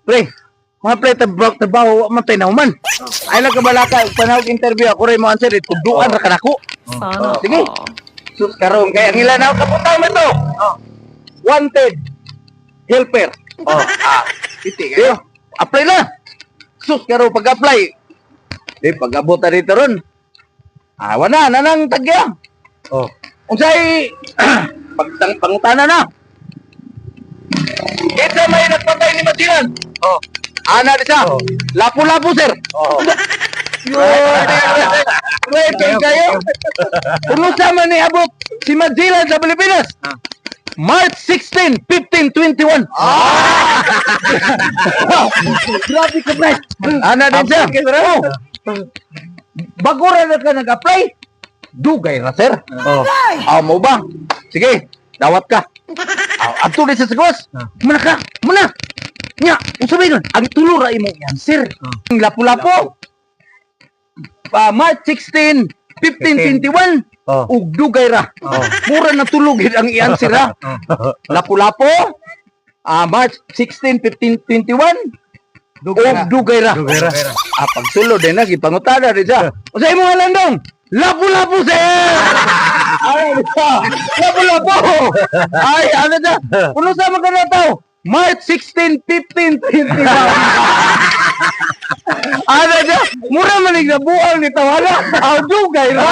Pre, mga pre, trabaho, man tayo naman. Ay lang kabalaka, panahog interview ako rin mo answer, ituduan na kanako. Sana. Sige. Sus, karoon, kaya ang ilan ako kaputaw mo ito. Wanted. Helper. Iti kayo. Apply na. Sus, karoon, pag-apply. Pag-abot na rito ron. Wala, nanang tagya. Unsay, pangutana na. Kita may nagpatay ni Matilan. Ana di siya. Lapu-lapu, sir. Wait, kayo. Kung sama ni abot si Matilan sa Pilipinas. March 16, 15, 21. Grabe ka, Brad. Ana din siya. Bago rin ka nag-apply. Dugay na, sir. Mo ba? Sige, dawat ka. Ato din sa sigos. Muna ka, muna. Nya, usabay nun. Ang tulura imo yan, sir. Lapu-lapu. March 16, 15, 21. Ug dugay ra. Mura na tulugin ang i-answer ha. Lapu-lapu. March 16, 15, 21. Ug dugay ra. Pagsulod din na, gipangutada rin siya. O sa imo nga lang dong. Lapu-lapu, sir! Ay, lapu-lapu! Ay, ano na? Puno sa mga ganataw? March 16, 15, 21. Ano na? Mura manig na buang ni Tawala. Dugay ra.